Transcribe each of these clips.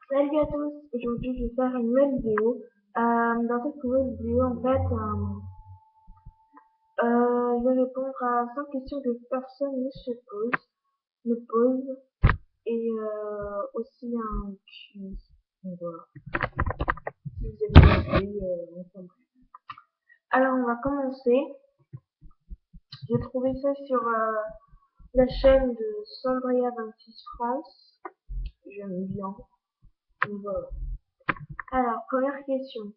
Salut à tous, aujourd'hui je vais faire une nouvelle vidéo. Dans cette nouvelle vidéo, en fait, je vais répondre à 5 questions que personne me pose, et aussi un quiz. Donc voilà, si vous avez compris, enfin bref. Alors on va commencer. J'ai trouvé ça sur la chaîne de Sandria26 France. J'aime bien. Donc voilà. Alors, première question.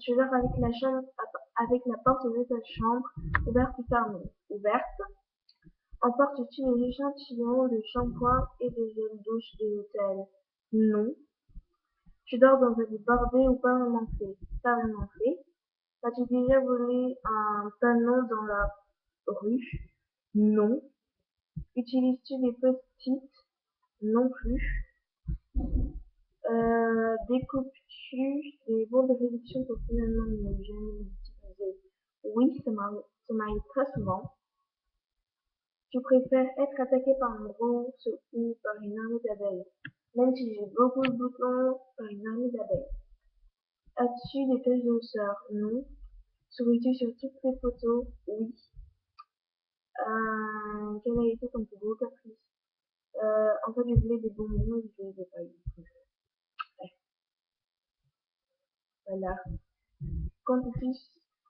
Tu dors avec la porte de ta chambre ouverte ou fermée? Ouverte. Emportes-tu des échantillons de shampoing et des gels douche de l'hôtel? Non. Tu dors dans un lit bordé ou pavimenté? Pavimenté. As-tu déjà volé un panneau dans la rue? Non. Utilises-tu des post-it? Non plus. Découpes-tu des bons de réduction pour finalement ne jamais les utiliser? Oui, ça m'arrive très souvent. Tu préfères être attaqué par un gros ou par une armée d'abeilles? Même si j'ai beaucoup de boutons, par une armée d'abeilles. As-tu des taches de hausseur? Non. Souris-tu sur toutes les photos? Oui. Quel a été ton plus gros caprice? En fait, je voulais des bonbons et je les ai pas eu. Ouais, voilà. Comptes-tu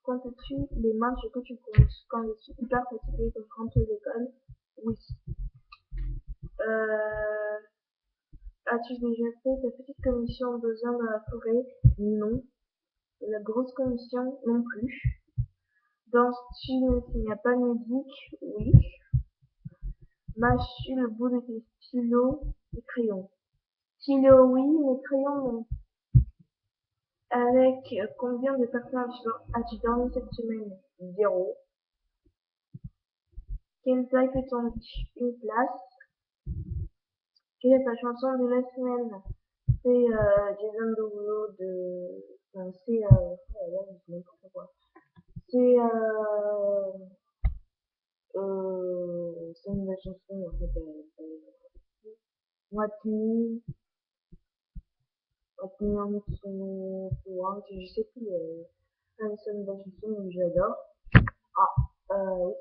comptes-tu les matchs que tu comptes quand je suis hyper fatiguée quand je rentre de l'école? Oui. Euh, As-tu déjà fait ta petite commission de besoin dans la forêt? Non. La grosse commission? Non plus. Danses-tu même s'il n'y a pas de musique? Oui. Mâches-tu le bout de tes stylos et crayons? Stylo oui, mais crayon non. Avec combien de personnes as-tu dormi cette semaine? Zéro. Quelle taille fait ton lit? Une place. Quelle est ta chanson de la semaine? C'est Jason Derulo de... Enfin, c'est... oh là là, je sais n'importe quoi. C'est... c'est une nouvelle chanson, en fait. Moitié... Moitié en dessous... Je sais plus. C'est une nouvelle chanson que j'adore. Ah, oui,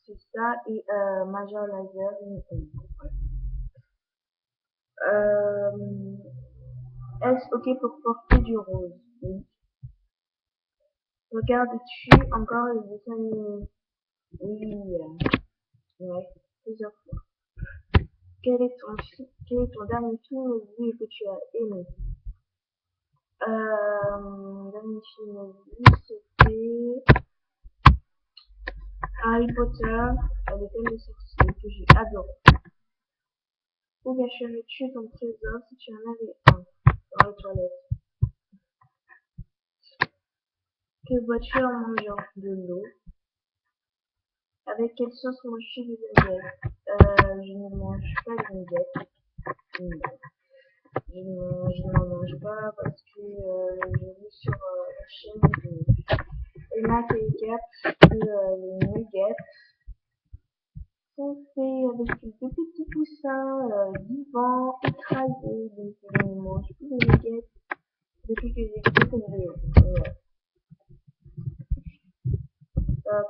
c'est ça. Et Major Lazer. Euh, Est-ce ok pour porter du rose? Oui. Regardes-tu encore les dessins animés? Oui, ouais, plusieurs fois. Quel est ton dernier film vu que tu as aimé? Mon dernier film vu, c'était Harry Potter, l'école des sorciers, que j'ai adoré. Où cacherais-tu ton trésor si tu en avais un? Dans les toilettes. Que bois-tu en mangeant? De l'eau. Avec quelle sauce manges-tu des baguettes? Je ne mange pas de baguettes. Non. Je n'en mange pas parce que j'ai vu sur la chaîne de Emma K4 que les nuggets sont faits avec des petits poussins vivants, écrasés. Donc je ne mange plus de nuggets depuis que j'ai vu cette vidéo. Ouais.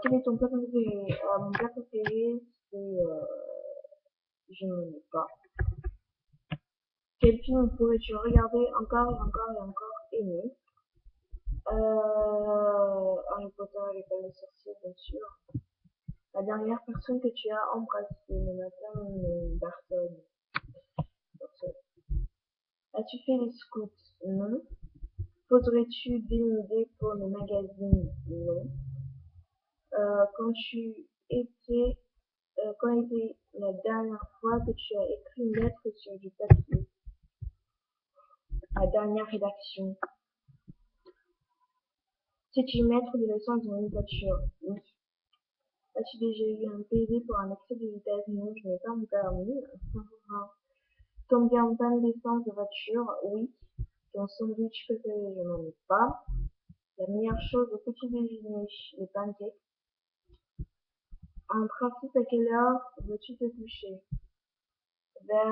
Quel est ton plat préféré? Mon plat préféré, c'est... je ne sais pas. Quel film pourrais-tu regarder encore et encore et encore aimer? Harry Potter et l'école des sorciers, bien sûr. La dernière personne que tu as embrassée, le matin, Barton. As-tu fait les scouts? Non. Poserais-tu des idées pour le magazine? Non. Quand tu étais, quand était la dernière fois que tu as écrit une lettre sur du papier? La dernière rédaction. C'est-tu maître de l'essence dans une voiture? Oui. As-tu déjà eu un PV pour un excès de vitesse? Non, je n'ai pas mon permis. Combien en panne d'essence de voiture? Oui. Ton sandwich préféré? Je n'en ai pas. La meilleure chose au petit déjeuner? Les pancakes. En principe, à quelle heure veux-tu te coucher? Vers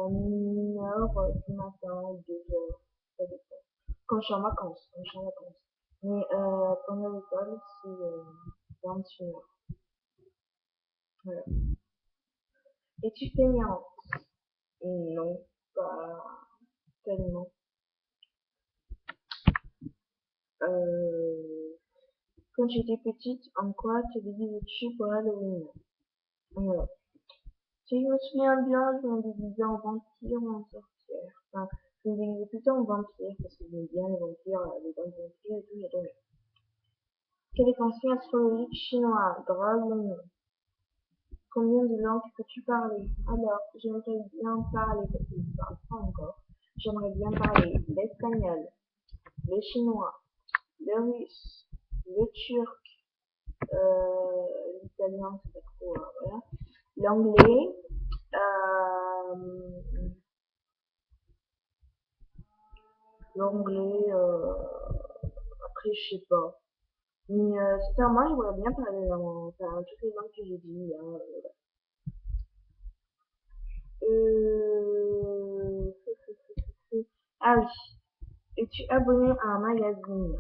1h du matin ou 2 heures, ça dépend. Quand je suis en vacances, Mais pendant l'école, c'est 21 heures. Voilà. Es-tu feignante? Non, pas tellement. Euh, Quand j'étais petite, en quoi te déguisais-tu pour Halloween? Voilà. Si je me souviens bien, je me déguisais en vampire ou en sorcière. Enfin, je me déguisais plutôt en vampire parce que j'aime bien les vampires, les dents de vampire et tout, j'adore. Quel est ton signe astrologique chinois? Drôle ou non? Combien de langues peux-tu parler? Alors, j'aimerais bien parler, parce que je ne parle pas encore. J'aimerais bien parler l'espagnol, le chinois, le russe, le turc, l'italien, c'est pas trop, voilà. L'anglais, l'anglais, après, je sais pas. Mais, sincèrement, j'aimerais bien parler enfin, toutes les langues que j'ai dit, hein. Euh... Ah oui. Es-tu abonné à un magazine?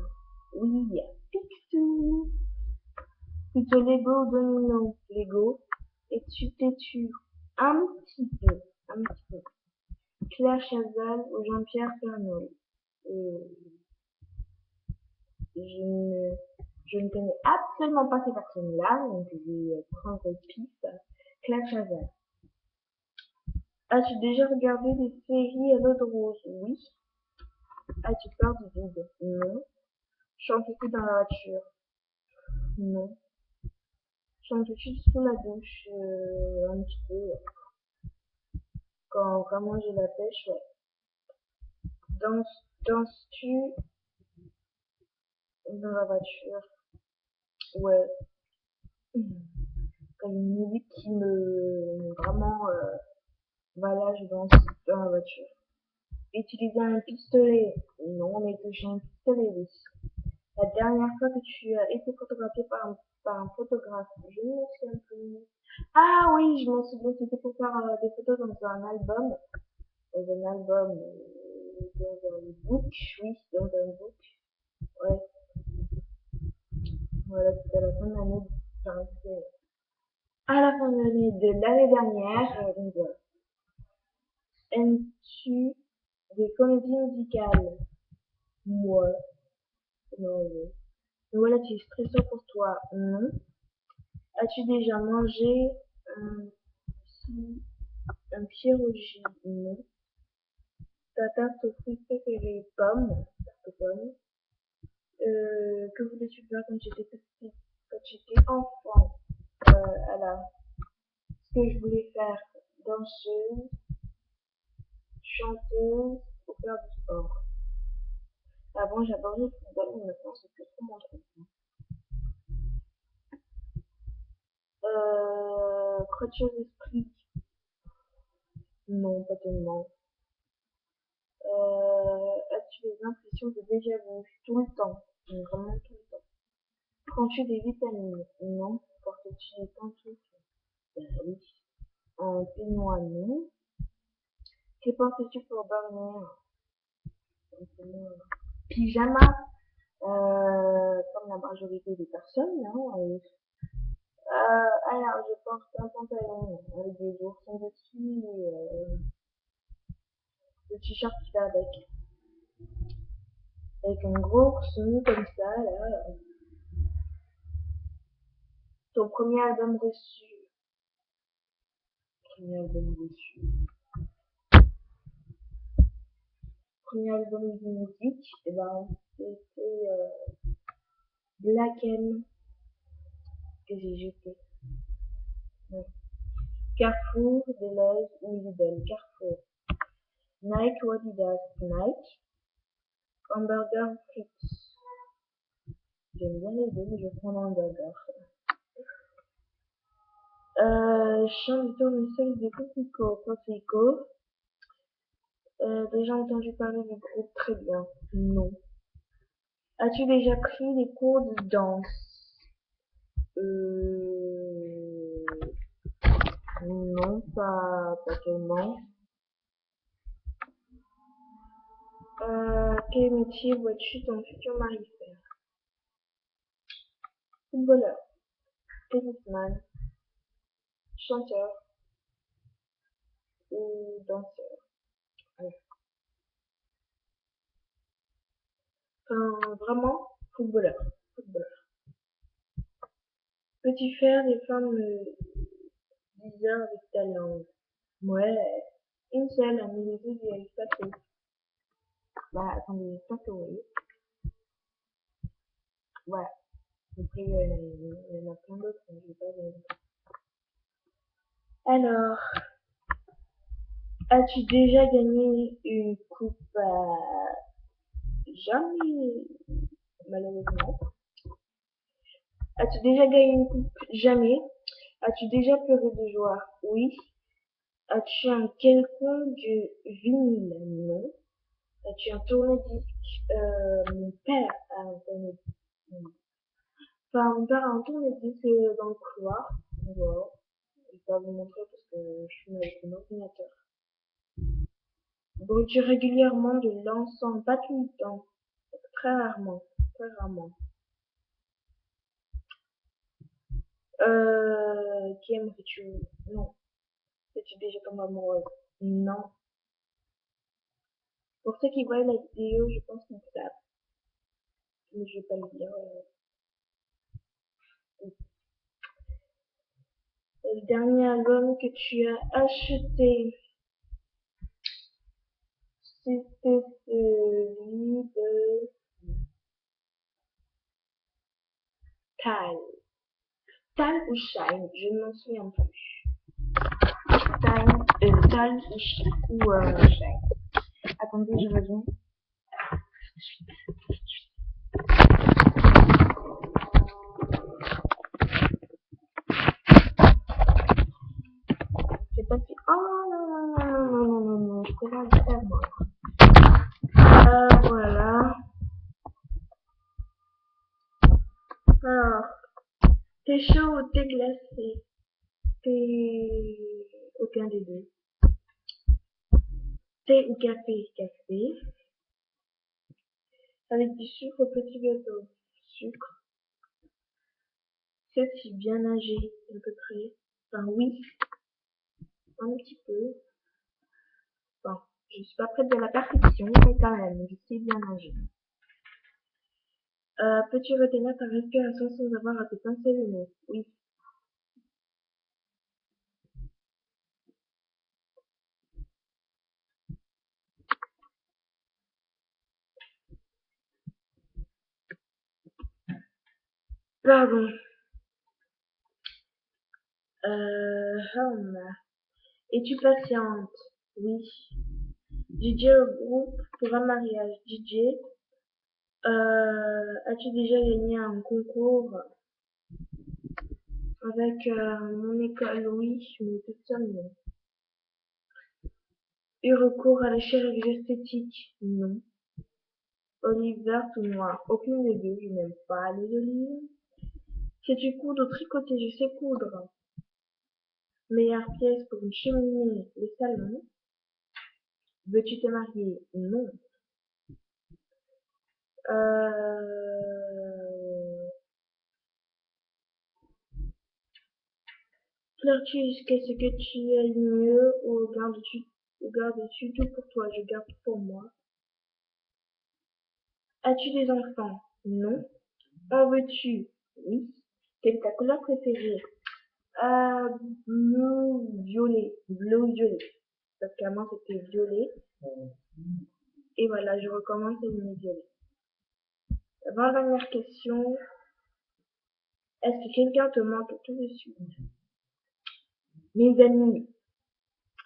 Oui. Picsou. Plutôt Lego ou Domino? Lego. Es-tu têtu? Un petit peu. Un petit peu. Claire Chazal ou Jean-Pierre Pernaut? Euh, je ne, je ne connais absolument pas ces personnes-là, donc je vais prendre piste. Claire Chazal. As-tu déjà regardé des séries à l'eau de rose? Oui. As-tu peur du vide? Non. Chantes-tu dans la voiture? Non. Chantes-tu sous la douche? Un petit peu. Quand vraiment j'ai la pêche, ouais. Danses-tu dans la voiture? Ouais. Quand il y a une musique qui me... Vraiment, voilà, je danse dans la voiture. Utiliser un pistolet? Non, mais toucher un pistolet, oui. La dernière fois que tu as été photographié par un photographe, je ne me souviens plus. Ah oui, je m'en souviens, c'était pour faire des photos dans un album. Dans un album, dans un book, oui, dans un book. Ouais, voilà, c'était à la fin de l'année, enfin, c'était à la fin de l'année dernière, donc voilà. Aimes-tu des comédies musicales? Moi, non, non. Voilà, tu es stressant pour toi, non. As-tu déjà mangé un, un pierogi? Non. Ta tarte aux fruits préférée? Pomme, tarte aux pommes. Que voulais-tu faire quand j'étais petite, quand j'étais enfant? Alors, ce que je voulais faire, danseuse, chanteuse ou faire du sport. Avant, j'adorais le football, mais maintenant, c'est plus trop mon truc. Croature d'esprit, non, pas tellement. As-tu des impressions de déjà-vu? Tout le temps, vraiment tout le temps. Prends-tu des vitamines? Non. Portes-tu des pantoufles? Ben oui. Un peignoir, non. Que portes-tu pour dormir? Pyjama, comme la majorité des personnes, hein. Alors, je porte un pantalon avec des oursons dessus et le t-shirt qui va avec un gros ourson comme ça, là. Ton premier album reçu. Premier album reçu. Premier album de musique, et ben, c'était Black M que j'ai jeté. Ouais. Carrefour, Deleuze ou Lidl. Carrefour. Nike ou Adidas? Nike. Hamburger ou frites? J'aime bien les deux, mais je prends un hamburger. Chant du tournesol de Coquelicot. Coquelicot. Déjà entendu parler du groupe? Très bien. Non. As-tu déjà pris des cours de danse? Non, pas tellement. Quel métier vois-tu ton futur mari faire? Footballeur, tennisman, chanteur ou danseur? Ouais. Enfin, vraiment, footballeur. Footballeur. Peux-tu faire des femmes 10 heures avec ta langue? Ouais. Une seule, mais les autres, j'y arrive pas trop. Bah, attendez, j'espère que oui. Ouais. Après, il y en a plein d'autres, mais je vais pas les... Alors, as-tu déjà gagné une coupe? Jamais, malheureusement. As-tu déjà gagné une coupe? Jamais. As-tu déjà pleuré de joie? Oui. As-tu un quelconque vinyle? Non. As-tu un tourne-disque? Mon père a un tourne-disque. Enfin, mon père a un tourne-disque dans le couloir. Voilà. Je vais pas vous montrer parce que je suis avec mon ordinateur. Brûles-tu régulièrement de l'encens? Pas tout le temps. Très rarement. Très rarement. Qui aimerais-tu? Non. Es-tu déjà tombée amoureuse? Non. Pour ceux qui voient la vidéo, je pense qu'ils savent. Mais je vais pas le dire. Le dernier album que tu as acheté, c'était celui de Tal. Tal ou Shine, je ne m'en souviens plus. Tal ou Shine. Attendez, je reviens. J'ai pas fait. Oh non, non, non, non, non, non, non, je préfère le faire moi. Voilà. Alors, t'es chaud ou t'es glacé? Thé, aucun des deux. Thé ou café? Café. Avec du sucre au petit gâteau? Sucre. Sais-tu bien nager, à peu près? Enfin, oui, un petit peu. Enfin, je suis pas prête de la perfection, mais quand même, je sais bien nager. Peux-tu retenir ta respiration sans avoir à te pincer le nez? Oui. Pardon. Hum. Es-tu patiente? Oui. DJ au groupe pour un mariage. DJ. As-tu déjà gagné un concours avec mon école? Oui, mais toute seule, non. Eu recours à la chirurgie esthétique? Non. Olive verte ou noire? Aucune des deux, je n'aime pas les olives. Sais-tu coudre ou tricoter? Je sais coudre. Meilleure pièce pour une cheminée? Le salon. Veux-tu te marier? Non. Euh... Flirtus, qu'est-ce que tu aimes mieux ou gardes-tu tout pour toi? Je garde tout pour moi. As-tu des enfants? Non. En veux-tu? Oui. Quelle est ta couleur préférée? Bleu violet. Bleu violet. Parce qu'avant c'était violet. Et voilà, je recommence à aimer violet. Avant-dernière question. Est-ce que quelqu'un te manque tout de suite? Mes amis,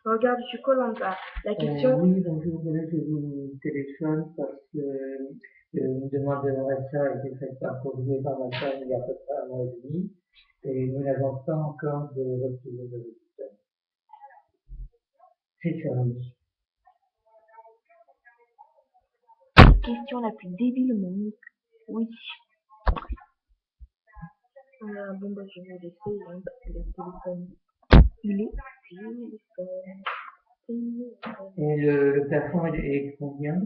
regarde, je suis Colanta. La question. Oui, bonjour, je vous téléphone parce que une demande de réservation a été faite par courrier par ma femme il y a à peu près un mois et demi et nous n'avons pas encore de retour de résultat. C'est ça, oui. Question la plus débile au monde. Oui. Bon, bah, je vais laisser, hein, parce que le téléphone. Il est téléphone. Et le plafond est combien?